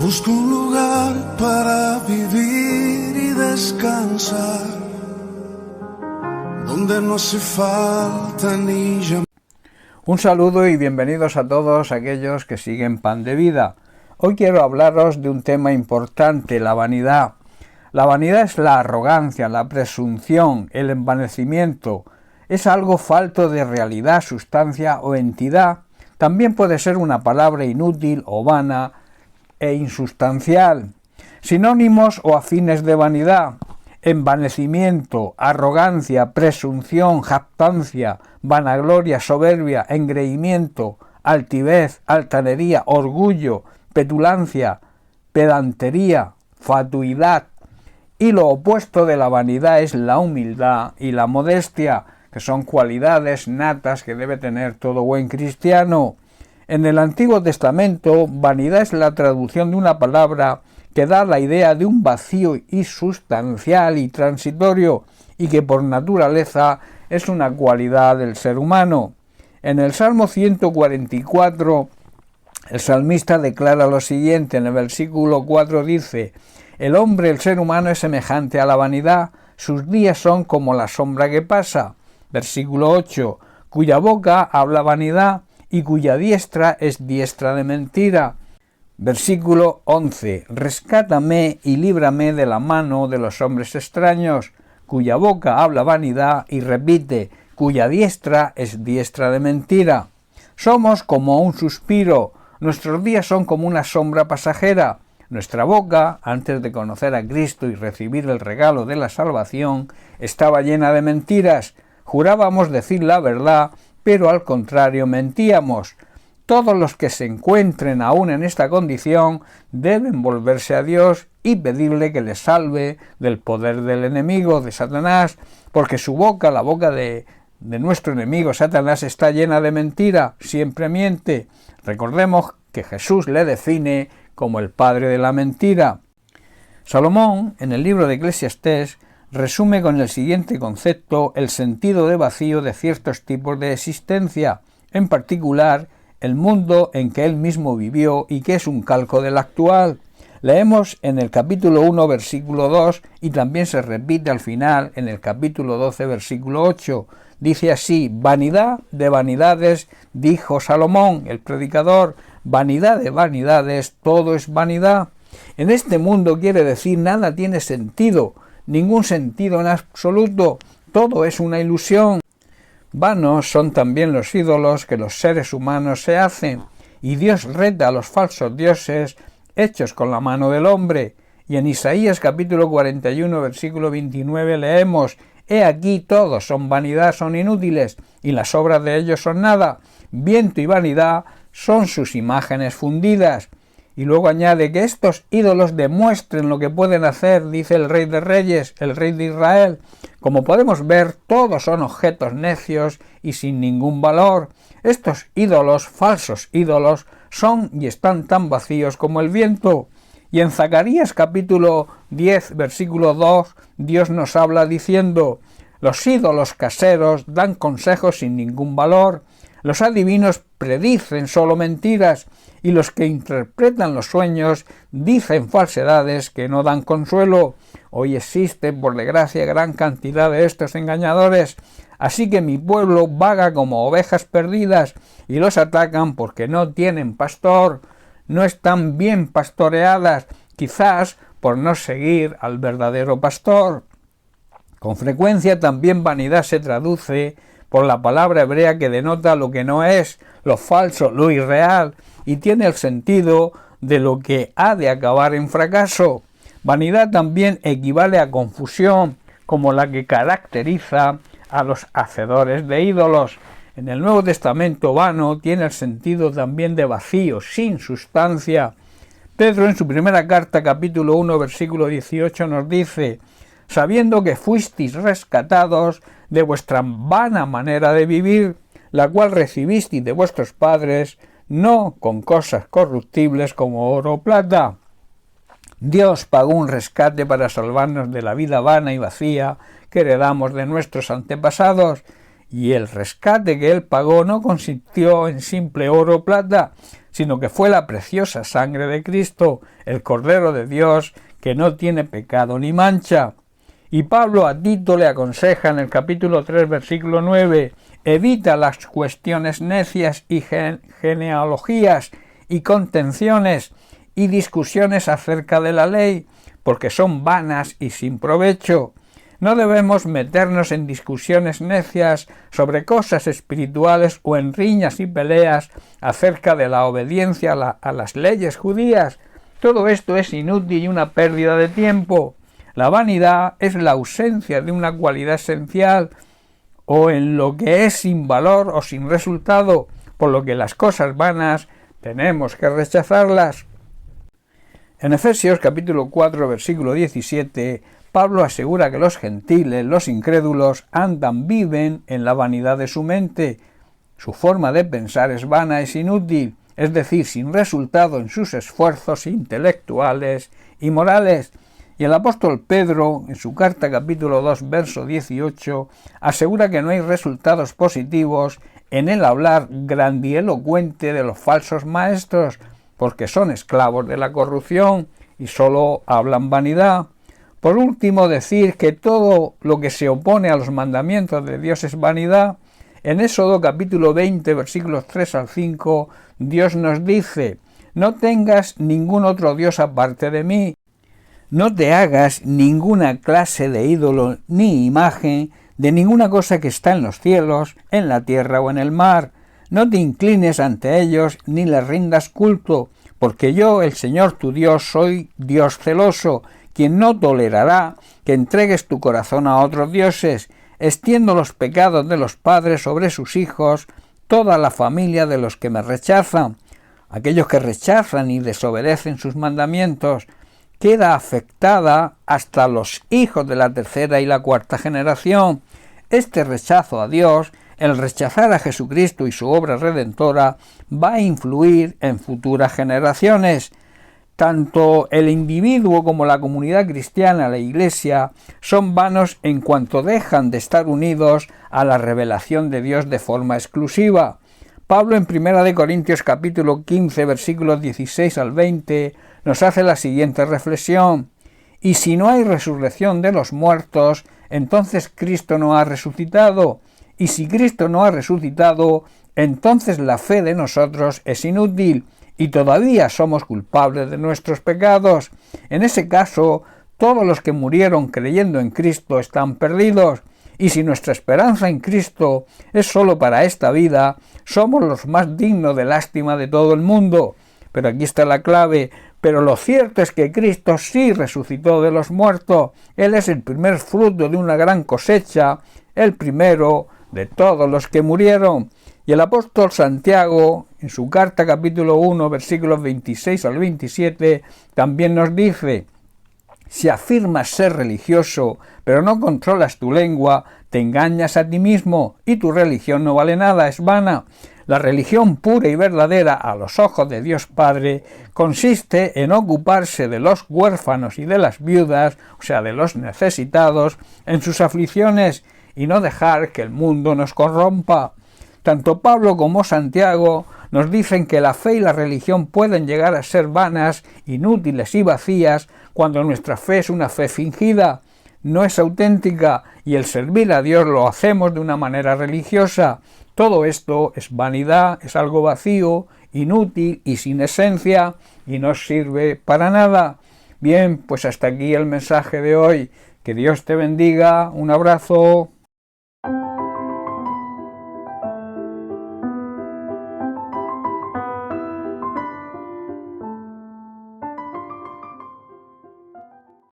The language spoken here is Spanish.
Busco un lugar para vivir y descansar, donde no hace falta ni llamar. Un saludo y bienvenidos a todos aquellos que siguen Pan de Vida. Hoy quiero hablaros de un tema importante, la vanidad. La vanidad es la arrogancia, la presunción, el envanecimiento. Es algo falto de realidad, sustancia o entidad. También puede ser una palabra inútil o vana e insustancial. Sinónimos o afines de vanidad: envanecimiento, arrogancia, presunción, jactancia, vanagloria, soberbia, engreimiento, altivez, altanería, orgullo, petulancia, pedantería, fatuidad. Y lo opuesto de la vanidad es la humildad y la modestia, que son cualidades natas que debe tener todo buen cristiano. En el Antiguo Testamento, vanidad es la traducción de una palabra que da la idea de un vacío insustancial y transitorio, y que por naturaleza es una cualidad del ser humano. En el Salmo 144, el salmista declara lo siguiente, en el versículo 4 dice: el hombre, el ser humano, es semejante a la vanidad, sus días son como la sombra que pasa. Versículo 8, cuya boca habla vanidad y cuya diestra es diestra de mentira. Versículo 11, rescátame y líbrame de la mano de los hombres extraños, cuya boca habla vanidad y repite, cuya diestra es diestra de mentira. Somos como un suspiro, nuestros días son como una sombra pasajera. Nuestra boca, antes de conocer a Cristo y recibir el regalo de la salvación, estaba llena de mentiras. Jurábamos decir la verdad, pero al contrario mentíamos. Todos los que se encuentren aún en esta condición deben volverse a Dios y pedirle que les salve del poder del enemigo, de Satanás, porque su boca, la boca de nuestro enemigo Satanás, está llena de mentira, siempre miente. Recordemos que Jesús le define como el padre de la mentira. Salomón, en el libro de Eclesiastés, resume con el siguiente concepto el sentido de vacío de ciertos tipos de existencia, en particular el mundo en que él mismo vivió y que es un calco del actual. Leemos en el capítulo 1, versículo 2, y también se repite al final en el capítulo 12, versículo 8. Dice así: vanidad de vanidades, dijo Salomón, el predicador, vanidad de vanidades, todo es vanidad. En este mundo, quiere decir, nada tiene sentido, ningún sentido en absoluto, todo es una ilusión. Vanos son también los ídolos que los seres humanos se hacen, y Dios reta a los falsos dioses hechos con la mano del hombre. Y en Isaías capítulo 41, versículo 29 leemos: he aquí todos son vanidad, son inútiles, y las obras de ellos son nada, viento y vanidad son sus imágenes fundidas. Y luego añade que estos ídolos demuestren lo que pueden hacer, dice el Rey de Reyes, el Rey de Israel. Como podemos ver, todos son objetos necios y sin ningún valor. Estos ídolos, falsos ídolos, son y están tan vacíos como el viento. Y en Zacarías capítulo 10, versículo 2, Dios nos habla diciendo: los ídolos caseros dan consejos sin ningún valor, los adivinos predicen solo mentiras, y los que interpretan los sueños dicen falsedades que no dan consuelo. Hoy existe, por desgracia, gran cantidad de estos engañadores, así que mi pueblo vaga como ovejas perdidas, y los atacan porque no tienen pastor, no están bien pastoreadas, quizás por no seguir al verdadero pastor. Con frecuencia también vanidad se traduce por la palabra hebrea que denota lo que no es, lo falso, lo irreal, y tiene el sentido de lo que ha de acabar en fracaso. Vanidad también equivale a confusión, como la que caracteriza a los hacedores de ídolos. En el Nuevo Testamento, vano tiene el sentido también de vacío, sin sustancia. Pedro, en su primera carta, capítulo 1, versículo 18, nos dice: sabiendo que fuisteis rescatados de vuestra vana manera de vivir, la cual recibisteis de vuestros padres, no con cosas corruptibles como oro o plata. Dios pagó un rescate para salvarnos de la vida vana y vacía que heredamos de nuestros antepasados, y el rescate que Él pagó no consistió en simple oro o plata, sino que fue la preciosa sangre de Cristo, el Cordero de Dios, que no tiene pecado ni mancha. Y Pablo a Tito le aconseja en el capítulo 3, versículo 9, evita las cuestiones necias y genealogías y contenciones y discusiones acerca de la ley, porque son vanas y sin provecho. No debemos meternos en discusiones necias sobre cosas espirituales o en riñas y peleas acerca de la obediencia a las leyes judías. Todo esto es inútil y una pérdida de tiempo. La vanidad es la ausencia de una cualidad esencial o en lo que es sin valor o sin resultado, por lo que las cosas vanas tenemos que rechazarlas. En Efesios capítulo 4, versículo 17, Pablo asegura que los gentiles, los incrédulos, viven en la vanidad de su mente. Su forma de pensar es vana, es inútil, es decir, sin resultado en sus esfuerzos intelectuales y morales. Y el apóstol Pedro, en su carta capítulo 2, verso 18, asegura que no hay resultados positivos en el hablar grandielocuente de los falsos maestros, porque son esclavos de la corrupción y solo hablan vanidad. Por último, decir que todo lo que se opone a los mandamientos de Dios es vanidad. En Éxodo capítulo 20, versículos 3 al 5, Dios nos dice: no tengas ningún otro Dios aparte de mí. No te hagas ninguna clase de ídolo ni imagen de ninguna cosa que está en los cielos, en la tierra o en el mar. No te inclines ante ellos ni les rindas culto, porque yo, el Señor tu Dios, soy Dios celoso, quien no tolerará que entregues tu corazón a otros dioses. Extiendo los pecados de los padres sobre sus hijos, toda la familia de los que me rechazan. Aquellos que rechazan y desobedecen sus mandamientos, queda afectada hasta los hijos de la tercera y la cuarta generación. Este rechazo a Dios, el rechazar a Jesucristo y su obra redentora, va a influir en futuras generaciones. Tanto el individuo como la comunidad cristiana, la Iglesia, son vanos en cuanto dejan de estar unidos a la revelación de Dios de forma exclusiva. Pablo en 1 Corintios capítulo 15, versículos 16 al 20, nos hace la siguiente reflexión: y si no hay resurrección de los muertos, entonces Cristo no ha resucitado, y si Cristo no ha resucitado, entonces la fe de nosotros es inútil, y todavía somos culpables de nuestros pecados. En ese caso, todos los que murieron creyendo en Cristo están perdidos, y si nuestra esperanza en Cristo es sólo para esta vida, somos los más dignos de lástima de todo el mundo. Pero aquí está la clave: pero lo cierto es que Cristo sí resucitó de los muertos. Él es el primer fruto de una gran cosecha, el primero de todos los que murieron. Y el apóstol Santiago, en su carta capítulo 1, versículos 26 al 27, también nos dice: si afirmas ser religioso, pero no controlas tu lengua, te engañas a ti mismo, y tu religión no vale nada, es vana. La religión pura y verdadera a los ojos de Dios Padre consiste en ocuparse de los huérfanos y de las viudas, o sea, de los necesitados, en sus aflicciones, y no dejar que el mundo nos corrompa. Tanto Pablo como Santiago nos dicen que la fe y la religión pueden llegar a ser vanas, inútiles y vacías cuando nuestra fe es una fe fingida, no es auténtica, y el servir a Dios lo hacemos de una manera religiosa. Todo esto es vanidad, es algo vacío, inútil y sin esencia, y no sirve para nada. Bien, pues hasta aquí el mensaje de hoy. Que Dios te bendiga. Un abrazo.